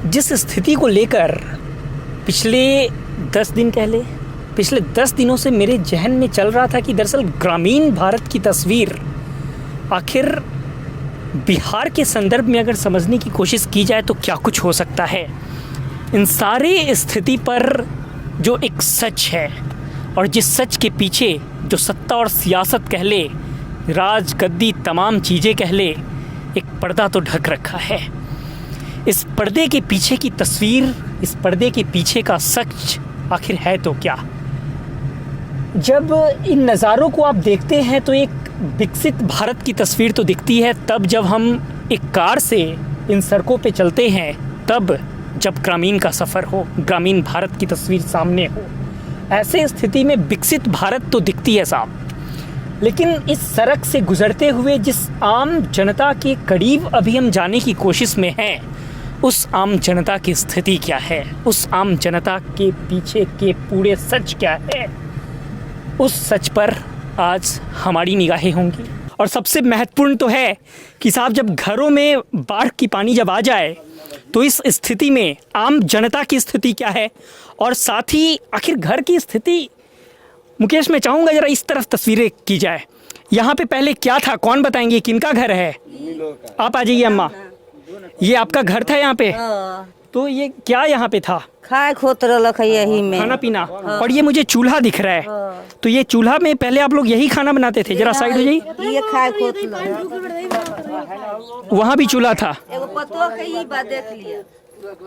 जिस स्थिति को लेकर पिछले 10 दिनों से मेरे जहन में चल रहा था कि दरअसल ग्रामीण भारत की तस्वीर आखिर बिहार के संदर्भ में अगर समझने की कोशिश की जाए तो क्या कुछ हो सकता है। इन सारे स्थिति पर जो एक सच है और जिस सच के पीछे जो सत्ता और सियासत कह ले, राज गद्दी तमाम चीज़ें कह ले, एक पर्दा तो ढक रखा है। इस पर्दे के पीछे की तस्वीर, इस पर्दे के पीछे का सच आखिर है तो क्या। जब इन नज़ारों को आप देखते हैं तो एक विकसित भारत की तस्वीर तो दिखती है तब जब हम एक कार से इन सड़कों पे चलते हैं, तब जब ग्रामीण का सफ़र हो, ग्रामीण भारत की तस्वीर सामने हो। ऐसे स्थिति में विकसित भारत तो दिखती है साहब, लेकिन इस सड़क से गुजरते हुए जिस आम जनता के करीब अभी हम जाने की कोशिश में हैं, उस आम जनता की स्थिति क्या है, उस आम जनता के पीछे के पूरे सच क्या है, उस सच पर आज हमारी निगाहें होंगी। और सबसे महत्वपूर्ण तो है कि साहब जब घरों में बाढ़ की पानी जब आ जाए तो इस स्थिति में आम जनता की स्थिति क्या है और साथ ही आखिर घर की स्थिति। मुकेश, मैं चाहूँगा ज़रा इस तरफ तस्वीरें की जाए। यहाँ पे पहले क्या था, कौन बताएंगे, किनका घर है? आप आ जाइए अम्मा। ये आपका घर था यहाँ पे? तो ये क्या यहाँ पे था? खाए खोत रख यही में खाना पीना। और ये मुझे चूल्हा दिख रहा है, तो ये चूल्हा में पहले आप लोग यही खाना बनाते थे? जरा साइड हो जाइए। ये खाए खोत वहाँ भी चूल्हा था? एगो पतो के ही बात देख लिया।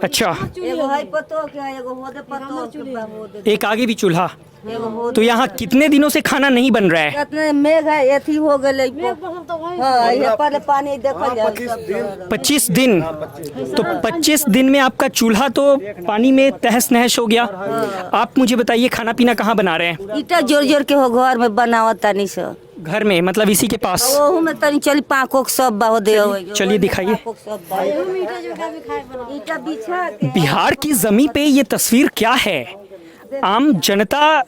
अच्छा, एगो है पतो के, एगो होदे पतो के, एक आगे भी चूल्हा। एगो होदे। तो यहाँ कितने दिनों से खाना नहीं बन रहा है? कितने मेघ है, एथी हो गए। हाँ, ये पर पानी देखल जाए 25 दिन। तो 25 दिन में आपका चूल्हा तो पानी में तहस नहस हो गया। आप मुझे बताइए खाना पीना कहाँ बना रहे हैं? ईटा जोर जोर के हो घर में बनावत तनी से। घर में मतलब इसी के पास? ओहू में तनी चली पाको के सब बाहो दे। चलिए दिखाइए। ईटा बिछा के बिहार की जमीन पे ये तस्वीर क्या है, आम जनता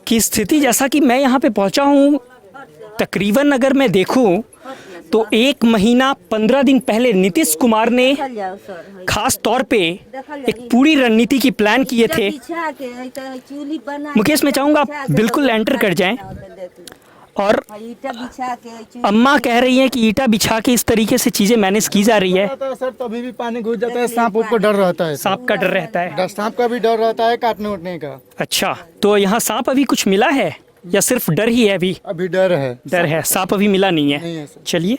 की स्थिति। जैसा कि मैं यहाँ पे पहुँचा हूँ, तकरीबन अगर मैं देखूँ तो 1 महीना 15 दिन पहले नीतीश कुमार ने खास तौर पे एक पूरी रणनीति की प्लान किए थे। मुकेश, मैं चाहूँगा आप बिल्कुल एंटर कर जाएं। और अम्मा कह रही हैं कि ईटा बिछा के इस तरीके से चीजें मैनेज की जा रही है। सर तभी भी पानी घुस जाता है, सांप को डर रहता है। सांप का डर रहता है? सांप का भी डर रहता है, काटने उठने का। अच्छा, तो यहाँ सांप अभी कुछ मिला है या सिर्फ डर ही है? अभी डर है। डर है, सांप अभी मिला नहीं है। नहीं है सर। चलिए,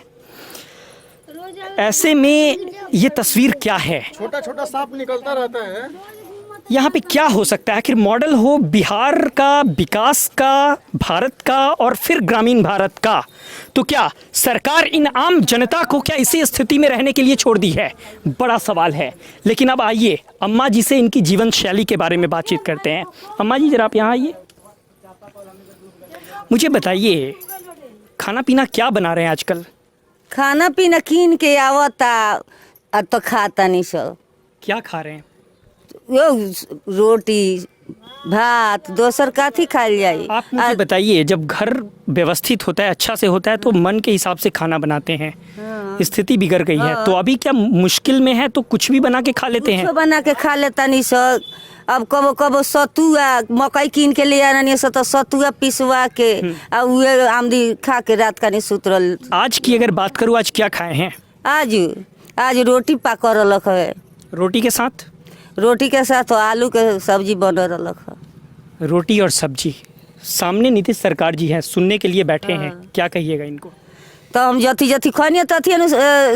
ऐसे में ये तस्वीर क्या है? छोटा छोटा सांप निकलता रहता है। यहाँ पे क्या हो सकता है? आखिर मॉडल हो बिहार का, विकास का, भारत का और फिर ग्रामीण भारत का, तो क्या सरकार इन आम जनता को क्या इसी स्थिति में रहने के लिए छोड़ दी है? बड़ा सवाल है। लेकिन अब आइए अम्मा जी से इनकी जीवन शैली के बारे में बातचीत करते हैं। अम्मा जी, जरा आप यहाँ आइए। मुझे बताइए खाना पीना क्या बना रहे हैं आजकल? खाना पीना कीन के आवता तो खाता नहीं सब। क्या खा रहे हैं? रोटी भात, दोसर काथी खाइल जाई। आप मुझे बताइए, जब घर व्यवस्थित होता है, अच्छा से होता है, तो मन के हिसाब से खाना बनाते हैं। स्थिति बिगड़ गई है तो अभी क्या मुश्किल में है तो कुछ भी बना के खा लेते हैं? बना के खा लेता नहीं सर। अब कबो कबो सतुआ मकई कीन के ले आनी से तो सतुआ पिसवा के उहे आमदी खा के रात का नहीं सुतरल। आज की अगर बात करूँ, आज क्या खाए हैं? आज रोटी पाक रख है। रोटी के साथ? रोटी के साथ आलू के सब्जी बन रख है। रोटी और सब्जी। सामने नीतीश सरकार जी हैं, सुनने के लिए बैठे हैं, क्या कहिएगा इनको? तो हम जथी जथी खनिए तथी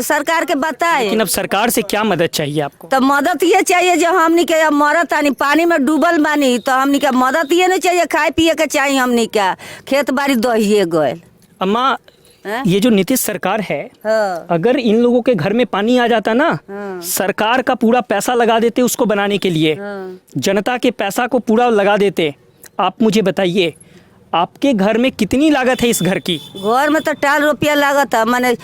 सरकार के बताए। लेकिन अब सरकार से क्या मदद चाहिए आपको? तो मदद ये चाहिए जो हमनी के मरत आनी पानी में डूबल बानी, तो हमनी के मदद ये नहीं चाहिए, खाए पिए के चाहिए। हमनी का खेत बाड़ी दहिए गए। अम्मा, ये जो नीतीश सरकार है, हाँ। अगर इन लोगों के घर में पानी आ जाता ना, सरकार का पूरा पैसा लगा देते उसको बनाने के लिए, जनता के पैसा को पूरा लगा देते। आप मुझे बताइए आपके घर में कितनी लागत है इस घर की? घर में तो 4 रुपया लागत है, माने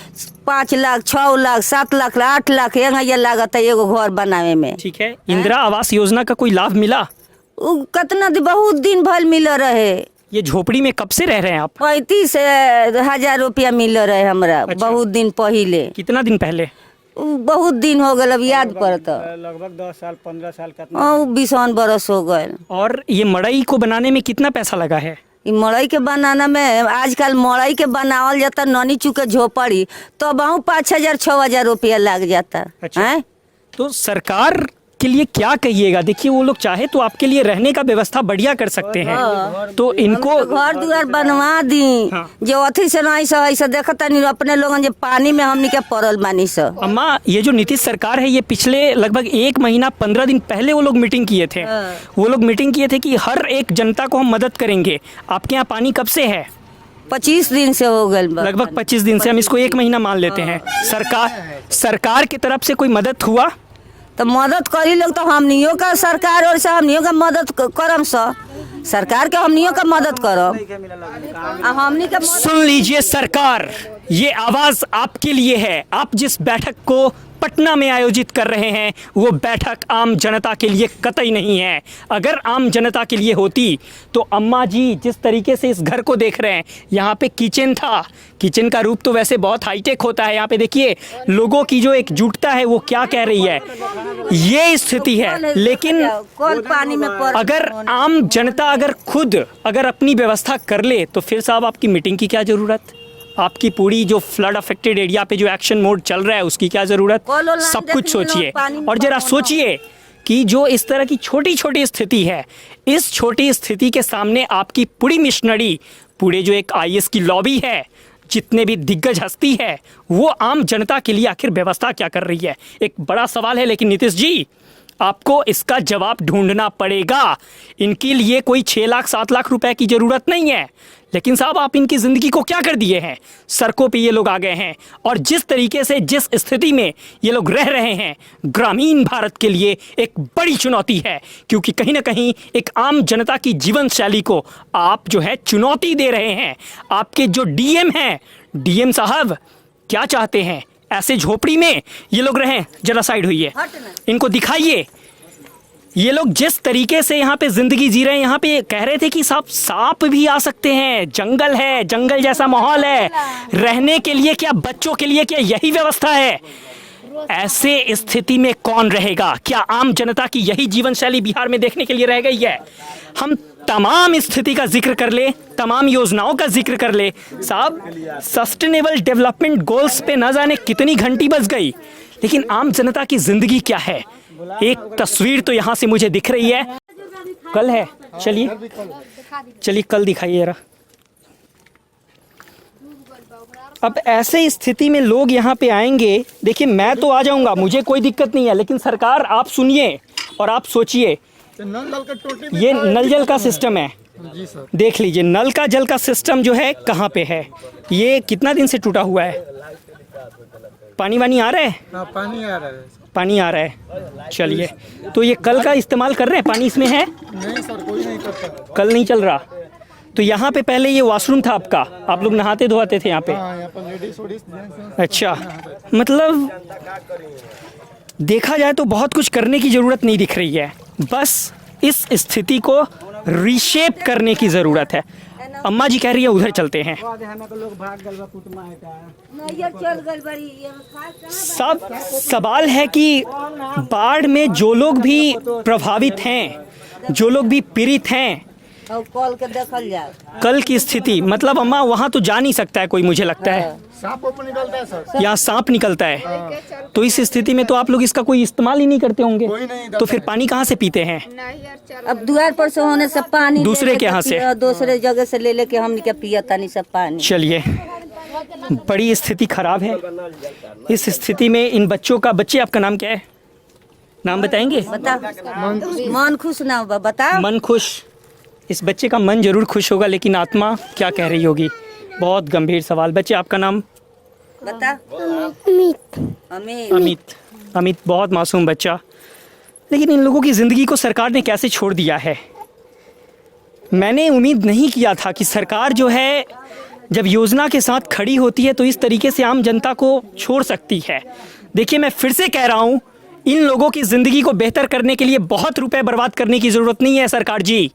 5 लाख 6 लाख 7 लाख 8 लाख ये लागत है एगो घर बनावे में। ठीक है, इंदिरा आवास योजना का कोई लाभ मिला? कितना बहुत दिन भर मिल रहे। ये झोपड़ी में कब से रह रहे हैं आप? 35,000 रुपया मिल रहे हमरा। अच्छा। बहुत दिन पहले। कितना दिन पहले? बहुत दिन हो गए, अब याद पड़ता। लगभग 10 साल 15 साल का। 20 बरस हो गए। और ये मड़ई को बनाने में कितना पैसा लगा है? इ मड़ई के बनाना में आजकल मड़ई के बनावल जाता ननी चुके झोपड़ी तो बहु 5,000 6,000 रुपया लग जाता। अच्छा। हैं? तो सरकार के लिए क्या कहिएगा? देखिए वो लोग चाहे तो आपके लिए रहने का व्यवस्था बढ़िया कर सकते हैं, तो इनको घर दुआर बनवा दी। हाँ। जो अथी से नहीं से ऐसे देखता नहीं अपने लोगन जे पानी में हमनी के पड़ल बानी स। अम्मा, ये जो नीतीश सरकार है ये पिछले लगभग 1 महीना 15 दिन पहले वो लोग मीटिंग किए थे। वो लोग मीटिंग किए थे कि हर एक जनता को हम मदद करेंगे। आपके यहाँ पानी कब से है? 25 दिन से हो गए। लगभग 25 दिन से, हम इसको 1 महीना मान लेते हैं। सरकार की तरफ से कोई मदद हुआ? तो मदद करी लोग तो हमनियों का सरकार और से हमनियों का मदद करम स सरकार के हमनियों का मदद करम। हमनी का सुन लीजिए सरकार, ये आवाज आपके लिए है। आप जिस बैठक को पटना में आयोजित कर रहे हैं वो बैठक आम जनता के लिए कतई नहीं है। अगर आम जनता के लिए होती तो अम्मा जी जिस तरीके से इस घर को देख रहे हैं, यहाँ पे किचन था। किचन का रूप तो वैसे बहुत हाईटेक होता है। यहाँ पे देखिए लोगों की जो एकजुटता है वो क्या कह रही है, ये स्थिति है। लेकिन कौन पानी में पड़ अगर आम जनता अगर अपनी व्यवस्था कर ले तो फिर साहब आपकी मीटिंग की क्या ज़रूरत? आपकी पूरी जो फ्लड अफेक्टेड एरिया पे जो एक्शन मोड चल रहा है उसकी क्या ज़रूरत? सब कुछ सोचिए। और जरा सोचिए कि जो इस तरह की छोटी छोटी स्थिति है, इस छोटी स्थिति के सामने आपकी पूरी मिशनरी, पूरे जो एक IAS की लॉबी है, जितने भी दिग्गज हस्ती है, वो आम जनता के लिए आखिर व्यवस्था क्या कर रही है? एक बड़ा सवाल है। लेकिन नीतीश जी आपको इसका जवाब ढूंढना पड़ेगा। इनके लिए कोई 6 लाख 7 लाख रुपए की ज़रूरत नहीं है। लेकिन साहब आप इनकी ज़िंदगी को क्या कर दिए हैं? सड़कों पे ये लोग आ गए हैं और जिस तरीके से जिस स्थिति में ये लोग रह रहे हैं, ग्रामीण भारत के लिए एक बड़ी चुनौती है। क्योंकि कहीं ना कहीं एक आम जनता की जीवन शैली को आप जो है चुनौती दे रहे हैं। आपके जो DM हैं, DM साहब क्या चाहते हैं? ऐसे झोपड़ी में ये लोग रहें? जरा साइड हुई है, इनको दिखाइए। ये लोग जिस तरीके से यहाँ पे जिंदगी जी रहे हैं, यहाँ पे कह रहे थे कि सांप भी आ सकते हैं, जंगल है, जंगल जैसा माहौल है, रहने के लिए क्या, बच्चों के लिए क्या यही व्यवस्था है? ऐसे स्थिति में कौन रहेगा? क्या आम जनता की यही जीवन शैली बिहार में देखने के लिए रह गई है? हम तमाम स्थिति का जिक्र कर ले, तमाम योजनाओं का जिक्र कर ले साहब, सस्टेनेबल डेवलपमेंट गोल्स पे न जाने कितनी घंटी बज गई, लेकिन आम जनता की जिंदगी क्या है? एक तस्वीर तो यहाँ से मुझे दिख रही है। कल है, चलिए कल दिखाइए जरा। अब ऐसे स्थिति में लोग यहाँ पे आएंगे। देखिए मैं तो आ जाऊंगा, मुझे कोई दिक्कत नहीं है, लेकिन सरकार आप सुनिए और आप सोचिए। ये नल जल का सिस्टम है, जी सर। देख लीजिए नल का जल का सिस्टम जो है कहाँ पे है। ये कितना दिन से टूटा हुआ है? पानी वानी आ रहा है? पानी आ रहा है। पानी आ रहा है। चलिए, तो ये कल का इस्तेमाल कर रहे हैं? पानी इसमें है? नहीं सर, कोई नहीं करता। कल नहीं चल रहा। तो यहाँ पे पहले ये वॉशरूम था आपका, आप लोग नहाते धोते थे यहाँ पे? हाँ, यहाँ पर लेडीज जेंट्स। अच्छा, मतलब देखा जाए तो बहुत कुछ करने की ज़रूरत नहीं दिख रही है, बस इस स्थिति को रीशेप करने की ज़रूरत है। अम्मा जी कह रही है उधर चलते हैं। सब सवाल है कि बाढ़ में जो लोग भी प्रभावित हैं, जो लोग भी पीड़ित हैं, कल के देखल जाए कल की स्थिति, मतलब अम्मा वहाँ तो जा नहीं सकता है कोई, मुझे लगता है सांप ऊपर निकलता है सर। यहाँ सांप निकलता है। तो इस स्थिति में तो आप लोग इसका कोई इस्तेमाल ही नहीं करते होंगे, कोई नहीं। तो फिर पानी कहाँ से पीते हैं? अब द्वार पर से होने से पानी दूसरे के यहाँ से? दूसरे जगह से ले लेके हमने के पिया तानी सब पानी। चलिए, बड़ी स्थिति खराब है। इस स्थिति में इन बच्चों का, बच्चे आपका नाम क्या है, नाम बताएंगे? बता, मन खुश ना होगा, बता। मन खुश, इस बच्चे का मन जरूर खुश होगा, लेकिन आत्मा क्या कह रही होगी? बहुत गंभीर सवाल। बच्चे आपका नाम? बता। अमित। अमित बहुत मासूम बच्चा, लेकिन इन लोगों की ज़िंदगी को सरकार ने कैसे छोड़ दिया है। मैंने उम्मीद नहीं किया था कि सरकार जो है जब योजना के साथ खड़ी होती है तो इस तरीके से आम जनता को छोड़ सकती है। देखिए मैं फिर से कह रहा हूँ, इन लोगों की ज़िंदगी को बेहतर करने के लिए बहुत रुपए बर्बाद करने की ज़रूरत नहीं है सरकार जी।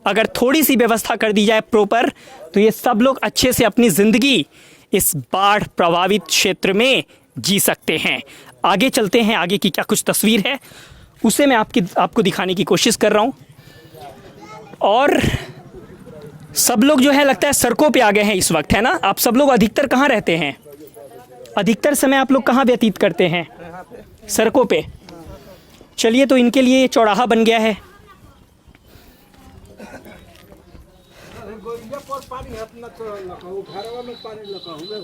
अगर थोड़ी सी व्यवस्था कर दी जाए प्रॉपर, तो ये सब लोग अच्छे से अपनी ज़िंदगी इस बाढ़ प्रभावित क्षेत्र में जी सकते हैं। आगे चलते हैं, आगे की क्या कुछ तस्वीर है उसे मैं आपको दिखाने की कोशिश कर रहा हूँ। और सब लोग जो है लगता है सड़कों पे आ गए हैं इस वक्त, है ना? आप सब लोग अधिकतर कहाँ रहते हैं? अधिकतर समय आप लोग कहाँ व्यतीत करते हैं? सड़कों पे। चलिए, तो इनके लिए चौराहा बन गया है।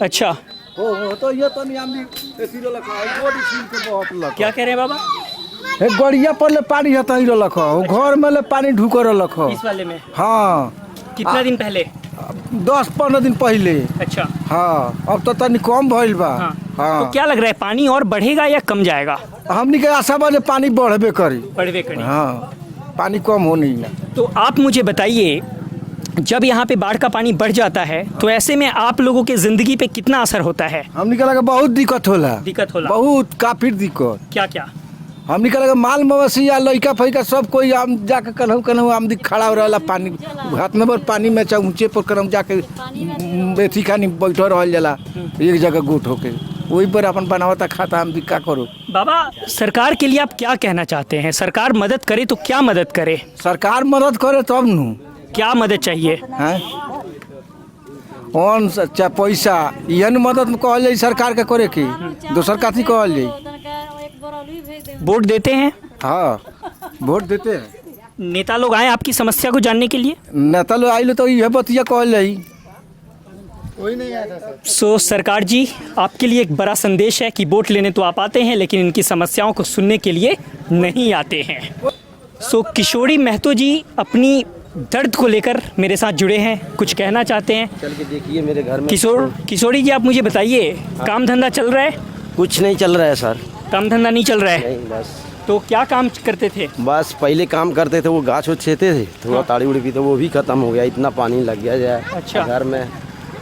अच्छा, तो ये तो नहीं आमदी एसीरो लखा है गोडी सील के बहुत लखा क्या कह रहे हैं बाबा? हे गड़िया पर ले पानी हता ही लखा घर में ले पानी ढुकर लखा इस वाले में हाँ कितना दिन पहले? 10-15 दिन पहले। अच्छा, हाँ अब तो तनी कम भइल बा। हाँ। हाँ तो क्या लग रहा है, पानी और बढ़ेगा या कम जाएगा? हमनी के आशा बा जे पानी बढ़बे करी। बढ़वे करें। हाँ पानी कम हो नहीं ना। तो आप मुझे बताइए, जब यहाँ पे बाढ़ का पानी बढ़ जाता है तो ऐसे में आप लोगों के ज़िंदगी पे कितना असर होता है? हमनी के लगे बहुत दिक्कत होला। दिक्कत होला? बहुत काफी दिक्कत। क्या क्या? हमनी के लगे माल मवेशी या लइका फइका सब कोई आम जाके कन्हू आमदी खड़ा रहला पानी हाथ में बर पानी में चाहे ऊंचे पर करम जाके बेथी खानी बैठ रहल जाला एक जगह गुट होके वही पर अपन बनावता खाता हम का करो। बाबा, सरकार के लिए आप क्या कहना चाहते हैं? सरकार मदद करे तो क्या मदद करे? सरकार मदद करे तब नु। क्या मदद चाहिए? हैं कौन चाहे पैसा यह मदद में कहल जाई सरकार के करे की दोसर काथी कहल जाई। वोट देते हैं? हाँ वोट देते हैं। नेता लोग आए आपकी समस्या को जानने के लिए? नेता लोग आइल तो यह बतिया कहल जाई। कोई नहीं आया था सर। सो सरकार जी, आपके लिए एक बड़ा संदेश है कि वोट लेने तो आप आते हैं लेकिन इनकी समस्याओं को सुनने के लिए नहीं आते हैं। सो किशोरी महतो जी अपनी दर्द को लेकर मेरे साथ जुड़े हैं, कुछ कहना चाहते हैं। चल के देखिए मेरे घर में। किशोरी जी, आप मुझे बताइए, काम धंधा चल रहा है? कुछ नहीं चल रहा है सर। काम धंधा नहीं चल रहा है? नहीं, बस तो क्या काम करते थे? बस पहले काम करते थे, वो गाछ उछ छेते थे, थोड़ा ताड़ी उड़ी भी तो वो भी खत्म हो गया, इतना पानी लग गया जाए। अच्छा। घर में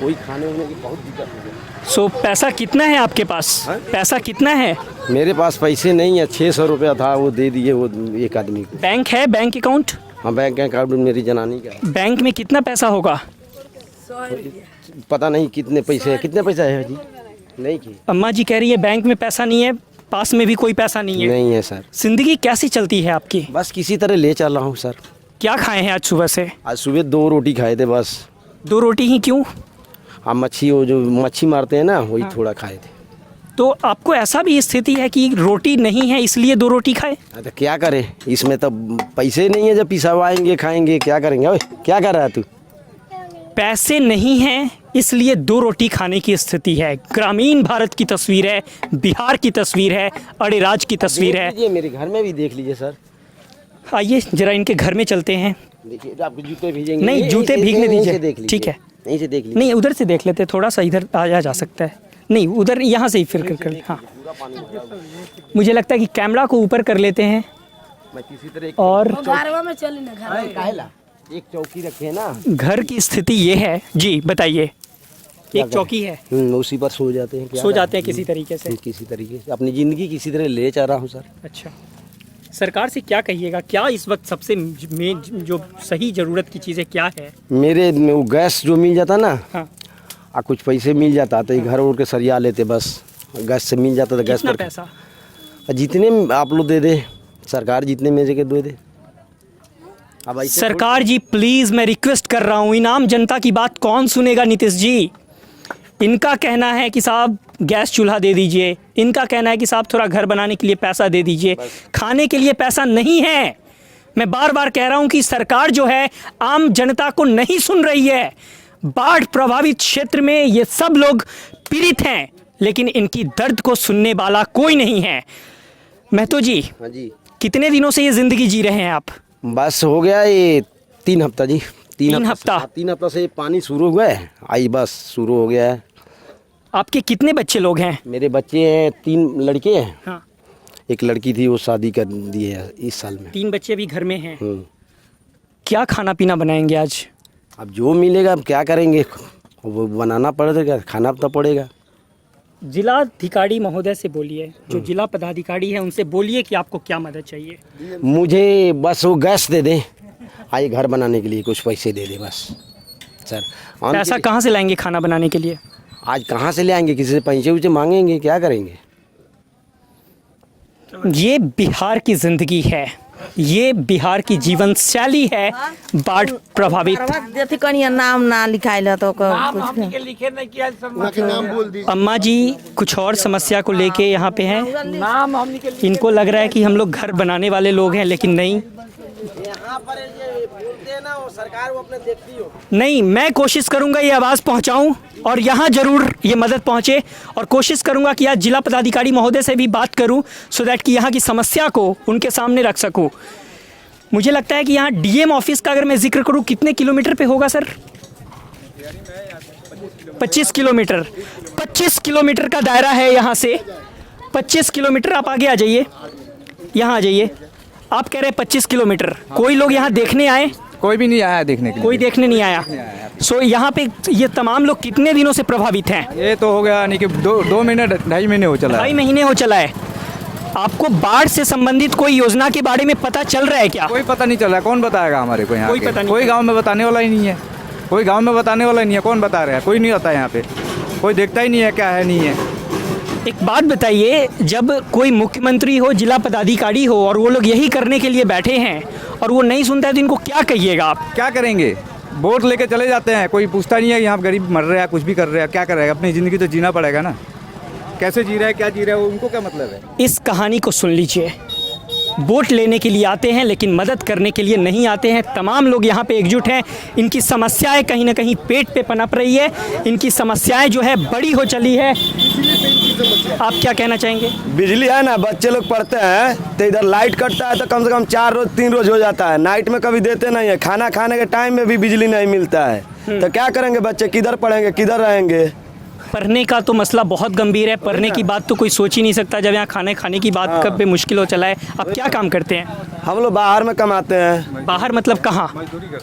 कोई खाने उने की बहुत दिक्कत हो गई। सो पैसा कितना है आपके पास? पैसा कितना है? मेरे पास पैसे नहीं है, 600 रुपया था, वो दे दिए वो एक आदमी को। बैंक है? Bank account? हाँ बैंक अकाउंट मेरी जनानी का है। बैंक में कितना पैसा होगा? पता नहीं कितने पैसे है। कितने पैसा है जी? नहीं की अम्मा जी कह रही है बैंक में पैसा नहीं है, पास में भी कोई पैसा नहीं है। नहीं है सर। जिंदगी कैसी चलती है आपकी? बस किसी तरह ले चल रहा हूँ सर। क्या खाए हैं आज सुबह से? आज सुबह 2 रोटी खाए थे बस। 2 रोटी ही क्यों? हाँ मच्छी, वो जो मच्छी मारते हैं ना वही थोड़ा खाए थे। तो आपको ऐसा भी स्थिति है कि रोटी नहीं है इसलिए 2 रोटी खाए? तो क्या करें, इसमें तो पैसे नहीं है, जब पिसवाएंगे खाएंगे क्या करेंगे। ओए क्या कर रहा है तू? पैसे नहीं हैं इसलिए 2 रोटी खाने की स्थिति है। ग्रामीण भारत की तस्वीर है, बिहार की तस्वीर है, अरेराज की तस्वीर है। ये मेरे घर में भी देख लीजिए सर। आइए जरा इनके घर में चलते हैं। देखिए आपके जूते भीगेंगे। नहीं, जूते भीगने दीजिए। ठीक है, नहीं से देख लीजिए। नहीं उधर से देख लेते, थोड़ा सा इधर आया जा सकता है। नहीं उधर, यहाँ से ही फिर कर। हाँ, मुझे लगता है कि कैमरा को ऊपर कर लेते हैं मैं किसी तरह और एक चौकी रखे ना। घर की स्थिति ये है जी, बताइए। एक चौकी है, उसी पर सो जाते हैं। सो जाते हैं किसी तरीके से। किसी तरीके से अपनी ज़िंदगी किसी तरह ले जा रहा हूँ सर। अच्छा, सरकार से क्या कहिएगा? क्या इस वक्त सबसे मेन जो सही ज़रूरत की चीज़ें क्या है? मेरे में वो गैस जो मिल जाता ना, हाँ, कुछ पैसे मिल जाता तो घर उड़ के सरिया लेते, बस गैस से मिल जाता तो गैस कितना पर पैसा? जितने आप लोग दे दे, सरकार जितने मेरे के दे दे। अब ऐसे सरकार जी प्लीज़, मैं रिक्वेस्ट कर रहा हूँ, इनाम जनता की बात कौन सुनेगा? नीतीश जी, इनका कहना है कि साहब गैस चूल्हा दे दीजिए, इनका कहना है कि साहब थोड़ा घर बनाने के लिए पैसा दे दीजिए, खाने के लिए पैसा नहीं है। मैं बार बार कह रहा हूँ कि सरकार जो है आम जनता को नहीं सुन रही है। बाढ़ प्रभावित क्षेत्र में ये सब लोग पीड़ित हैं लेकिन इनकी दर्द को सुनने वाला कोई नहीं है। महतो जी, हाँ जी, कितने दिनों से ये ज़िंदगी जी रहे हैं आप? बस हो गया ये 3 हफ्ता जी। 3 हफ्ता? 3 हफ्ता से पानी शुरू हुआ है, आई बस शुरू हो गया है। आपके कितने बच्चे लोग हैं? मेरे बच्चे हैं, 3 लड़के हैं। हाँ, एक लड़की थी, वो शादी कर दी है इस साल में। 3 बच्चे भी घर में हैं। क्या खाना पीना बनाएंगे आज? अब जो मिलेगा अब क्या करेंगे, वो बनाना पड़ेगा, खाना तो पड़ेगा। जिलाधिकारी महोदय से बोलिए, जो जिला पदाधिकारी है उनसे बोलिए कि आपको क्या मदद चाहिए। मुझे बस वो गैस दे दें, आइए घर बनाने के लिए कुछ पैसे दे दे बस सर। पैसा कहाँ से लाएंगे खाना बनाने के लिए? आज कहाँ से ले आएंगे, किसी से पैसे उसे मांगेंगे, क्या करेंगे? ये बिहार की जिंदगी है, ये बिहार की जीवन शैली है बाढ़ प्रभावित। देती कहीं नाम ना लिखाइल तो वहाँ के नाम बोल दी। अम्मा जी कुछ और समस्या को लेके यहाँ पे हैं। इनको लग रहा है कि हम लोग घर बनाने वाले लोग हैं, लेकिन नहीं। यहाँ पर ये बोलते हैं ना, वो सरकार वो अपने देखती हो। नहीं, मैं कोशिश करूंगा ये आवाज़ पहुंचाऊं और यहाँ जरूर ये मदद पहुंचे, और कोशिश करूंगा कि आज जिला पदाधिकारी महोदय से भी बात करूं सो दैट कि यहाँ की समस्या को उनके सामने रख सकूं। मुझे लगता है कि यहाँ डीएम ऑफिस का अगर मैं जिक्र करूं, कितने किलोमीटर पे होगा सर? 25 किलोमीटर। 25 किलोमीटर का दायरा है यहाँ से। 25 किलोमीटर। आप आगे आ जाइए, यहाँ आ जाइए। आप कह रहे हैं 25 किलोमीटर। कोई लोग यहाँ देखने आए? कोई भी नहीं आया देखने के लिए। कोई देखने नहीं आया। सो यहाँ पे ये तमाम लोग कितने दिनों से प्रभावित हैं? ये तो हो गया यानी कि 2 महीने 2.5 महीने हो चला है। 2.5 महीने हो चला है। आपको बाढ़ से संबंधित कोई योजना के बारे में पता चल रहा है क्या? कोई पता नहीं चल रहा है। कौन बताएगा हमारे को यहाँ? कोई पता नहीं। कोई गांव में बताने वाला ही नहीं है। कोई गांव में बताने वाला ही नहीं है। कौन बता रहा है? कोई नहीं होता यहाँ पे। कोई देखता ही नहीं है क्या है नहीं है। एक बात बताइए, जब कोई मुख्यमंत्री हो, जिला पदाधिकारी हो, और वो लोग यही करने के लिए बैठे हैं और वो नहीं सुनता है, तो इनको क्या कहिएगा आप? क्या करेंगे? वोट लेके चले जाते हैं, कोई पूछता नहीं है कि यहाँ गरीब मर रहा है, कुछ भी कर रहा है, क्या कर रहा है? अपनी ज़िंदगी तो जीना पड़ेगा ना। कैसे जी रहा है, क्या जी रहा है, उनको क्या मतलब है? इस कहानी को सुन लीजिए। वोट लेने के लिए आते हैं लेकिन मदद करने के लिए नहीं आते हैं। तमाम लोग यहाँ पे एकजुट हैं। इनकी समस्याएं कहीं ना कहीं पेट पे पनप रही है। इनकी समस्याएं जो है बड़ी हो चली है। आप क्या कहना चाहेंगे? बिजली है ना, बच्चे लोग पढ़ते हैं तो इधर लाइट कटता है तो कम से कम 4 रोज 3 रोज हो जाता है। नाइट में कभी देते नहीं है। खाना खाने के टाइम में भी बिजली नहीं मिलता है, तो क्या करेंगे? बच्चे किधर पढ़ेंगे, किधर रहेंगे? पढ़ने का तो मसला बहुत गंभीर है। पढ़ने की बात तो कोई सोच ही नहीं सकता जब यहाँ खाने की बात कब पे मुश्किल हो चला है। आप क्या काम करते हैं? हम लोग बाहर में कमाते हैं। बाहर मतलब कहाँ?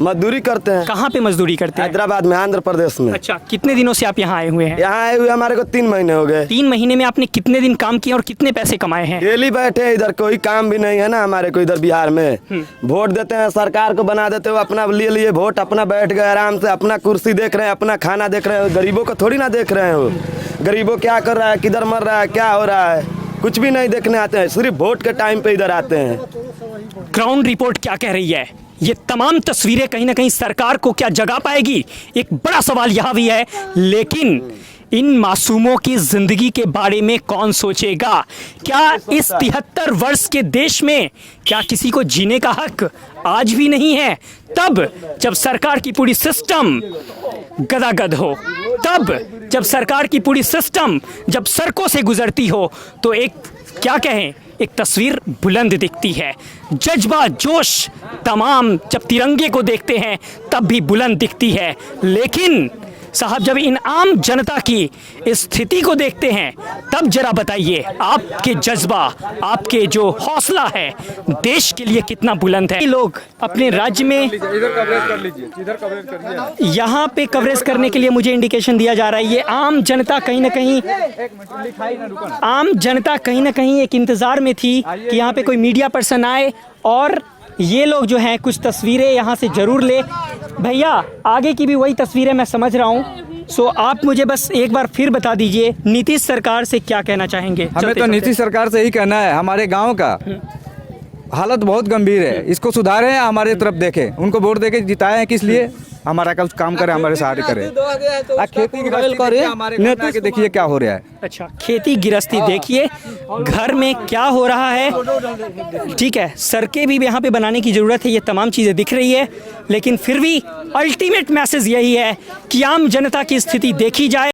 मजदूरी करते हैं। कहाँ पे मजदूरी करते हैं? हैदराबाद में, आंध्र प्रदेश में। अच्छा, कितने दिनों से आप यहाँ आए हुए हैं? यहाँ आए हुए हमारे को 3 महीने हो गए। 3 महीने में आपने कितने दिन काम किए और कितने पैसे कमाए हैं? डेली बैठे हैं इधर, कोई काम भी नहीं है ना हमारे को इधर बिहार में। वोट देते हैं, सरकार को बना देते हो, अपना लिए वोट, अपना बैठ गए आराम से, अपना कुर्सी देख रहे हैं, अपना खाना देख रहे हैं। गरीबों को थोड़ी ना देख रहे हो। गरीबों क्या कर रहा है, किधर मर रहा है, क्या हो रहा है, कुछ भी नहीं देखने आते हैं। सिर्फ वोट के टाइम पे इधर आते हैं। ग्राउंड रिपोर्ट क्या कह रही है? ये तमाम तस्वीरें कहीं ना कहीं सरकार को क्या जगा पाएगी? एक बड़ा सवाल यहाँ भी है। लेकिन इन मासूमों की जिंदगी के बारे में कौन सोचेगा? क्या इस 73 वर्ष के देश में क्या किसी को जीने का हक आज भी नहीं है? तब जब सरकार की पूरी सिस्टम गदागद हो, तब जब सरकार की पूरी सिस्टम जब सड़कों से गुजरती हो, तो एक क्या कहें, एक तस्वीर बुलंद दिखती है। जज्बा जोश तमाम जब तिरंगे को देखते हैं तब भी बुलंद दिखती है। लेकिन साहब, जब इन आम जनता की स्थिति को देखते हैं तब जरा बताइए आपके जज्बा, आपके जो हौसला है देश के लिए कितना बुलंद है। लोग अपने राज्य में इधर कवरेज कर लीजिए, इधर कवरेज करिए। यहाँ पे कवरेज करने के लिए मुझे इंडिकेशन दिया जा रहा है। ये आम जनता कहीं ना कहीं, आम जनता कहीं ना कहीं एक इंतज़ार में थी कि यहाँ पे कोई मीडिया पर्सन आए और ये लोग जो हैं कुछ तस्वीरें यहाँ से ज़रूर ले। भैया, आगे की भी वही तस्वीरें मैं समझ रहा हूँ। सो आप मुझे बस एक बार फिर बता दीजिए, नीतीश सरकार से क्या कहना चाहेंगे? हमें तो नीतीश सरकार से ही कहना है, हमारे गांव का हालत बहुत गंभीर है, इसको सुधारें, हमारे तरफ देखें। उनको वोट देके जिताए हैं, किस लिए? हमारा कुछ काम करे, हमारे सहारे करे। खेती गृहस्थी करे, हमारे घर आके देखिए क्या हो रहा है। अच्छा, खेती गृहस्थी देखिए, घर में क्या हो रहा है। ठीक है, सड़कें भी यहाँ पे बनाने की ज़रूरत है, ये तमाम चीज़ें दिख रही है, लेकिन फिर भी अल्टीमेट मैसेज यही है कि आम जनता की स्थिति देखी जाए।